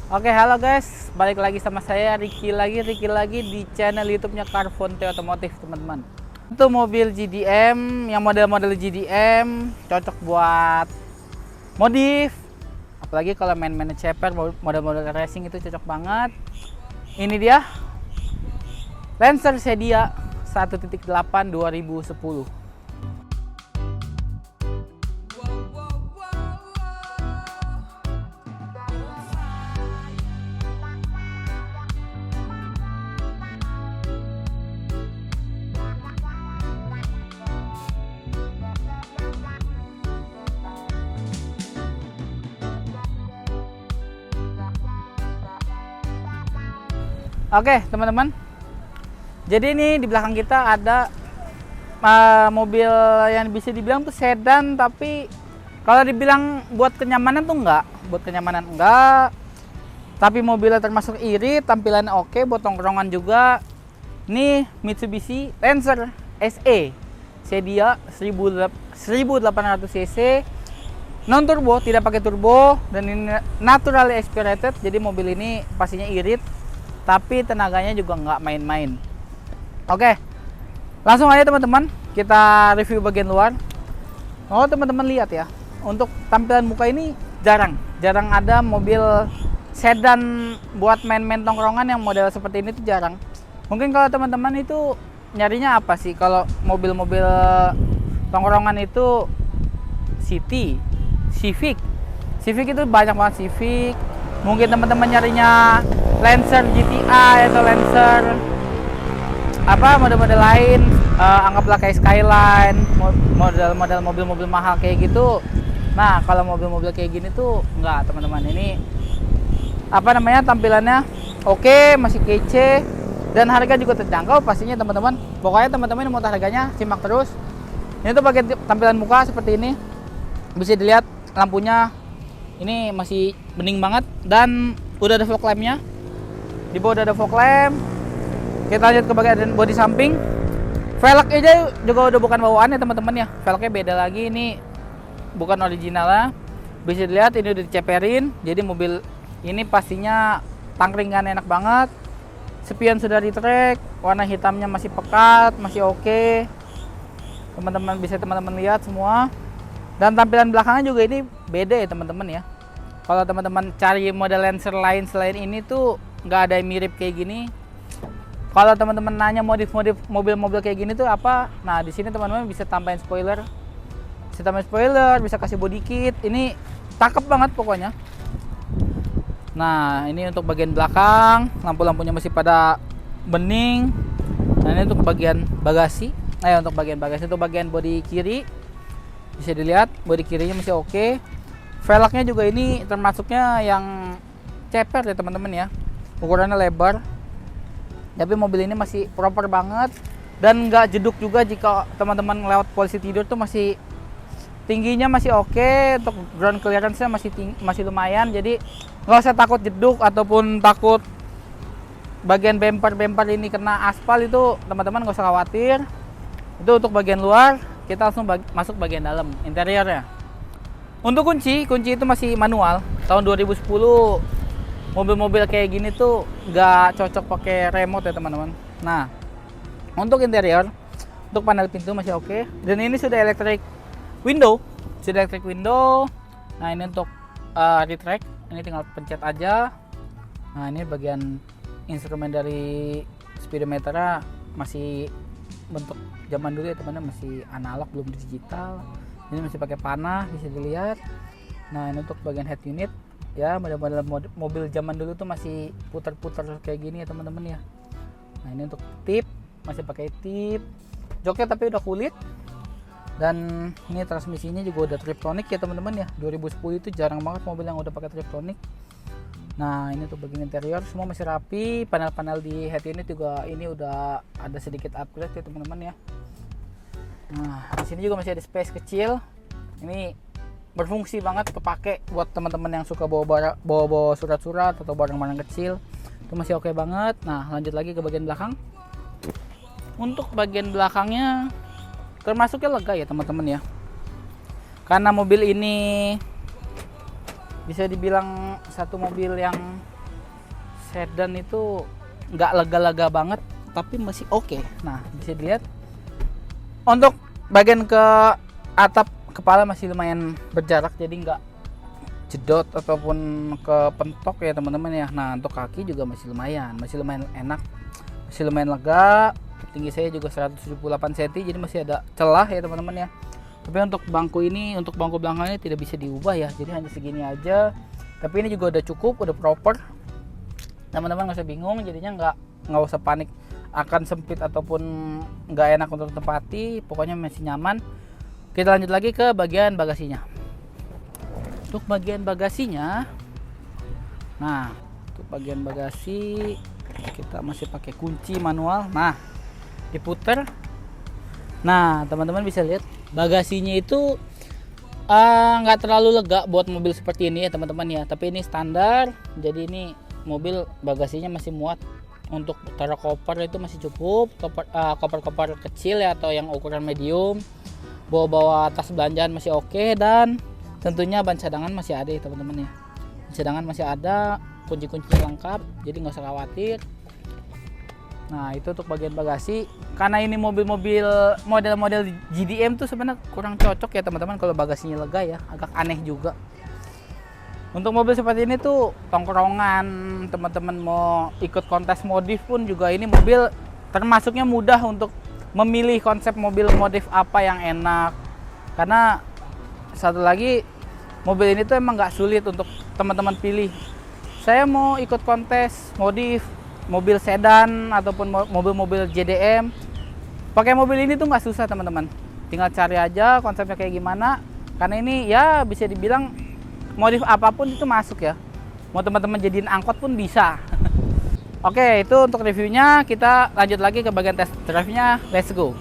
Oke, halo guys, balik lagi sama saya Ricky lagi di channel YouTube-nya Carfonte Otomotif, teman-teman. Itu mobil GDM, yang model-model GDM cocok buat modif. Apalagi kalau main-main ceper, model-model racing itu cocok banget. Ini dia Lancer Sedia 1.8 2010. Oke, teman-teman. Jadi ini di belakang kita ada mobil yang bisa dibilang tuh sedan, tapi kalau dibilang buat kenyamanan tuh enggak. Buat kenyamanan enggak. Tapi mobilnya termasuk irit, tampilannya oke, buat tongkrongan juga. Ini Mitsubishi Lancer SE Sedia 1800 cc. Non turbo, tidak pakai turbo, dan ini naturally aspirated. Jadi mobil ini pastinya irit, tapi tenaganya juga nggak main-main. Oke, langsung aja teman-teman, kita review bagian luar. Oh teman-teman lihat ya, untuk tampilan muka ini jarang ada mobil sedan buat main-main tongkrongan yang model seperti ini tuh jarang. Mungkin kalau teman-teman itu nyarinya apa sih? Kalau mobil-mobil tongkrongan itu City, Civic itu banyak banget Civic. Mungkin teman-teman nyarinya Lancer GTI atau Lancer model-model lain, anggaplah kayak Skyline, model mobil-mobil mahal kayak gitu. Nah, kalau mobil-mobil kayak gini tuh enggak, teman-teman. Ini tampilannya oke, masih kece, dan harga juga terjangkau pastinya, teman-teman. Pokoknya teman-teman mau tahu harganya, simak terus. Ini tuh bagian tampilan muka seperti ini. Bisa dilihat lampunya ini masih bening banget, dan udah ada fog lampnya. Di bawah udah ada fog lamp. Kita lanjut ke bagian bodi samping. Velg aja juga udah bukan bawaan ya, teman-teman ya. Velgnya beda lagi, ini bukan originalnya. Bisa dilihat ini udah diceperin. Jadi mobil ini pastinya tangkringan enak banget. Spion sudah di track, warna hitamnya masih pekat, masih oke. Teman-teman bisa lihat semua. Dan tampilan belakangnya juga ini beda ya, teman-teman ya. Kalau teman-teman cari model Lancer lain selain ini tuh nggak ada yang mirip kayak gini. Kalau teman-teman nanya modif-modif mobil-mobil kayak gini tuh apa? Nah, di sini teman-teman bisa tambahin spoiler. Bisa kasih body kit. Ini cakep banget pokoknya. Nah, ini untuk bagian belakang, lampu-lampunya masih pada bening. Nah, ini untuk bagian bagasi. Untuk bagian bagasi, itu bagian body kiri. Bisa dilihat bodi kirinya masih oke. Velgnya juga ini termasuknya yang ceper ya, teman-teman ya. Ukurannya lebar. Tapi mobil ini masih proper banget dan nggak jeduk juga. Jika teman-teman lewat posisi tidur tuh masih tingginya masih oke. Untuk ground clearance-nya masih lumayan. Jadi nggak usah takut jeduk ataupun takut bagian bumper ini kena aspal, itu teman-teman nggak usah khawatir. Itu untuk bagian luar. Kita langsung masuk bagian dalam, interiornya. Untuk kunci itu masih manual. Tahun 2010 mobil-mobil kayak gini tuh nggak cocok pakai remote ya, teman-teman. Nah, untuk interior, untuk panel pintu masih oke. Dan ini sudah electric window. Nah, ini untuk retract, ini tinggal pencet aja. Nah, ini bagian instrumen dari speedometernya masih bentuk zaman dulu ya, teman-teman, masih analog, belum digital. Ini masih pakai panah, bisa dilihat. Nah, ini untuk bagian head unit ya, model mobil zaman dulu tuh masih putar-putar kayak gini ya, teman-teman ya. Nah, ini untuk tip, masih pakai tip. Joknya tapi udah kulit. Dan ini transmisinya juga udah Triptronic ya, teman-teman ya. 2010 itu jarang banget mobil yang udah pakai Triptronic. Nah, ini untuk bagian interior semua masih rapi. Panel-panel di head unit juga ini udah ada sedikit upgrade ya, teman-teman ya. Nah, di sini juga masih ada space kecil. Ini berfungsi banget, kepake buat teman-teman yang suka bawa surat-surat atau barang-barang kecil. Itu masih oke banget. Nah, lanjut lagi ke bagian belakang. Untuk bagian belakangnya termasuknya lega ya, teman-teman ya. Karena mobil ini bisa dibilang satu mobil yang sedan itu nggak lega-lega banget, tapi masih oke. Nah, bisa dilihat untuk bagian ke atap kepala masih lumayan berjarak, jadi nggak jedot ataupun ke pentok ya teman-teman ya. Nah, untuk kaki juga masih lumayan enak, masih lumayan lega. Tinggi saya juga 178 cm, jadi masih ada celah ya teman-teman ya. Tapi untuk bangku ini, untuk bangku belakangnya tidak bisa diubah ya, jadi hanya segini aja. Tapi ini juga udah cukup, udah proper. Teman-teman nggak usah bingung, jadinya nggak usah panik akan sempit ataupun nggak enak untuk ditempati, pokoknya masih nyaman. Kita lanjut lagi ke bagian bagasinya. Untuk bagian bagasinya, nah untuk bagian bagasi kita masih pakai kunci manual. Nah, diputer. Nah, teman-teman bisa lihat bagasinya itu nggak terlalu lega buat mobil seperti ini ya teman-teman ya. Tapi ini standar, jadi ini mobil bagasinya masih muat. Untuk taruh koper itu masih cukup, koper kecil ya atau yang ukuran medium. Bawa tas belanjaan masih oke, dan tentunya ban cadangan masih ada ya teman-teman ya. Ban cadangan masih ada, kunci-kunci lengkap, jadi nggak usah khawatir. Nah, itu untuk bagian bagasi. Karena ini mobil-mobil model-model GDM tuh sebenarnya kurang cocok ya teman-teman kalau bagasinya lega ya, agak aneh juga. Untuk mobil seperti ini tuh tongkrongan, teman-teman mau ikut kontes modif pun juga ini mobil termasuknya mudah untuk memilih konsep mobil modif apa yang enak. Karena satu lagi, mobil ini tuh emang nggak sulit untuk teman-teman pilih. Saya mau ikut kontes modif mobil sedan ataupun mobil-mobil JDM, pakai mobil ini tuh nggak susah teman-teman. Tinggal cari aja konsepnya kayak gimana. Karena ini ya bisa dibilang modif apapun itu masuk ya. Mau teman-teman jadiin angkot pun bisa. Oke, itu untuk reviewnya. Kita lanjut lagi ke bagian test drive-nya. Let's go.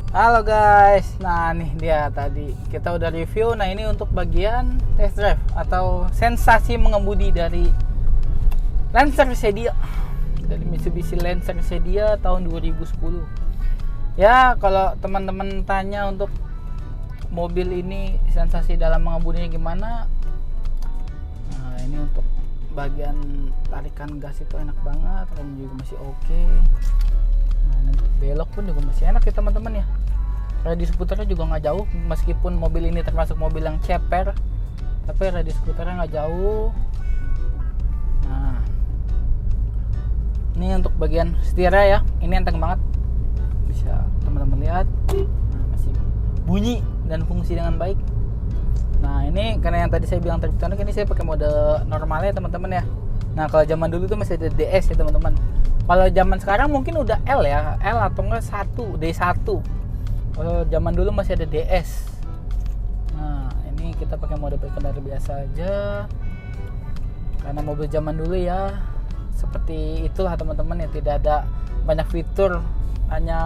Halo guys. Nah, nih dia tadi kita udah review. Nah, ini untuk bagian test drive atau sensasi mengemudi dari Lancer Sedia. Dari Mitsubishi Lancer Sedia tahun 2010. Ya, kalau teman-teman tanya untuk mobil ini sensasi dalam mengemudinya gimana, nah ini untuk bagian tarikan gas itu enak banget, rem juga masih oke. Nah, ini untuk belok pun juga masih enak ya teman-teman ya. Radius putarnya juga nggak jauh, meskipun mobil ini termasuk mobil yang ceper, tapi radius putarnya nggak jauh. Nah, ini untuk bagian setirnya ya, ini enteng banget, bisa teman-teman lihat. Nah, masih bunyi dan fungsi dengan baik. Nah, ini karena yang tadi saya bilang Triptonic, ini saya pakai mode normalnya teman-teman ya. Nah, kalau zaman dulu tuh masih ada DS ya teman-teman. Kalau zaman sekarang mungkin udah L ya, L atau enggak 1, D1. Kalau zaman dulu masih ada DS. Nah, ini kita pakai mode berkendara biasa aja. Karena mobil zaman dulu ya seperti itulah teman-teman ya, tidak ada banyak fitur, hanya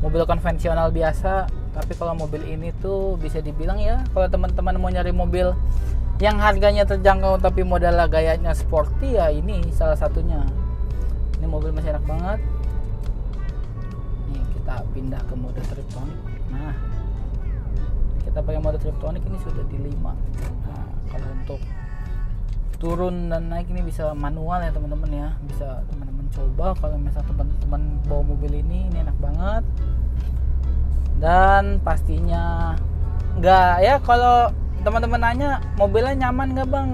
mobil konvensional biasa. Tapi kalau mobil ini tuh bisa dibilang ya, kalau teman-teman mau nyari mobil yang harganya terjangkau tapi modalnya gayanya sporty ya, ini salah satunya. Ini mobil masih enak banget. Nih kita pindah ke mode Triptonic. Nah, kita pakai mode Triptonic ini sudah di 5. Nah, kalau untuk turun dan naik ini bisa manual ya teman-teman ya. Bisa teman-teman coba kalau misalnya teman-teman bawa mobil ini enak banget. Dan pastinya nggak ya, kalau teman-teman nanya mobilnya nyaman nggak bang,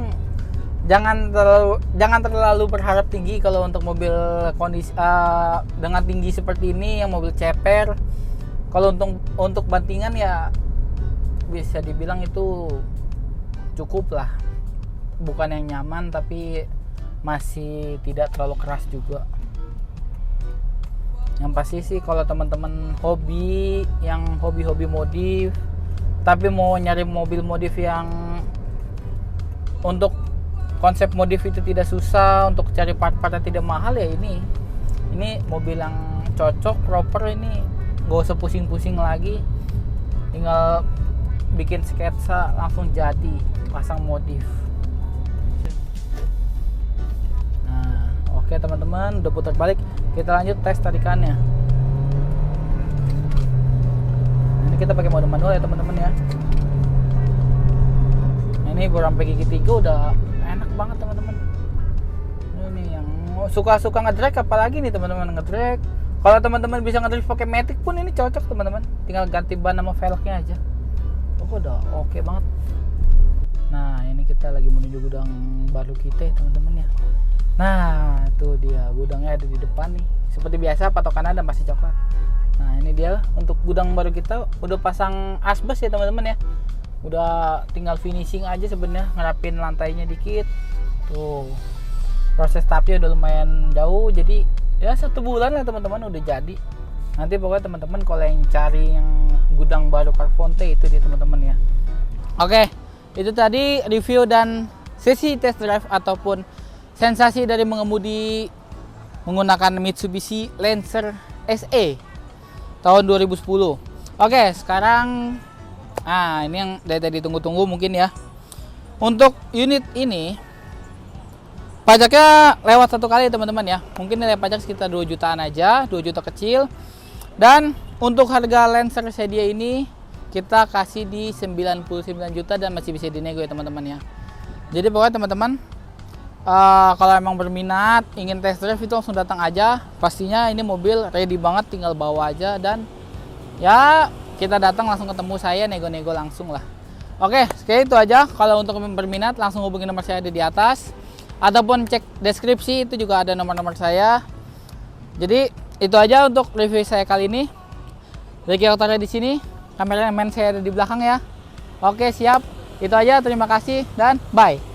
jangan terlalu berharap tinggi kalau untuk mobil kondisi dengan tinggi seperti ini, yang mobil ceper. Kalau untuk bantingan ya bisa dibilang itu cukup lah, bukan yang nyaman tapi masih tidak terlalu keras juga. Yang pasti sih kalau teman-teman hobi modif, tapi mau nyari mobil modif yang untuk konsep modif itu tidak susah, untuk cari part-partnya tidak mahal ya, ini mobil yang cocok, proper. Ini gak usah pusing-pusing lagi, tinggal bikin sketsa langsung jadi pasang modif. Oke teman-teman, udah putar balik, kita lanjut tes tarikannya. Ini kita pakai mode manual ya teman-teman ya. Ini sampai gigi 3 udah enak banget teman-teman. Ini suka-suka ngedrag, apalagi nih teman-teman ngedrag. Kalau teman-teman bisa ngedrag pakai Matic pun ini cocok teman-teman. Tinggal ganti ban sama velgnya aja. Udah oke banget. Nah, ini kita lagi menuju gudang baru kita ya teman-teman ya. Nah, itu dia gudangnya ada di depan nih. Seperti biasa patokannya ada masih coklat. Nah, ini dia untuk gudang baru kita udah pasang asbes ya teman-teman ya. Udah tinggal finishing aja sebenarnya, ngerapin lantainya dikit. Tuh. Proses tapnya udah lumayan jauh, jadi ya 1 bulan lah teman-teman udah jadi. Nanti pokoknya teman-teman kalau yang cari yang gudang baru Carfonte itu dia teman-teman ya. Oke, itu tadi review dan sesi test drive ataupun sensasi dari mengemudi menggunakan Mitsubishi Lancer SE tahun 2010. Oke, sekarang ini yang dari tadi tunggu-tunggu mungkin ya. Untuk unit ini pajaknya lewat 1 kali teman-teman ya. Mungkin nilai pajak sekitar 2 jutaan aja, 2 juta kecil. Dan untuk harga Lancer sedia ini kita kasih di 99 juta dan masih bisa dinego ya teman-teman ya. Jadi pokoknya teman-teman kalau emang berminat ingin test drive itu langsung datang aja. Pastinya ini mobil ready banget, tinggal bawa aja dan ya kita datang langsung ketemu saya, nego-nego langsung lah. Oke, sekali itu aja. Kalau untuk berminat langsung hubungi nomor saya ada di atas ataupun cek deskripsi, itu juga ada nomor-nomor saya. Jadi itu aja untuk review saya kali ini. Ricky Oktara di sini, kameramen saya ada di belakang ya. Oke, siap. Itu aja, terima kasih dan bye.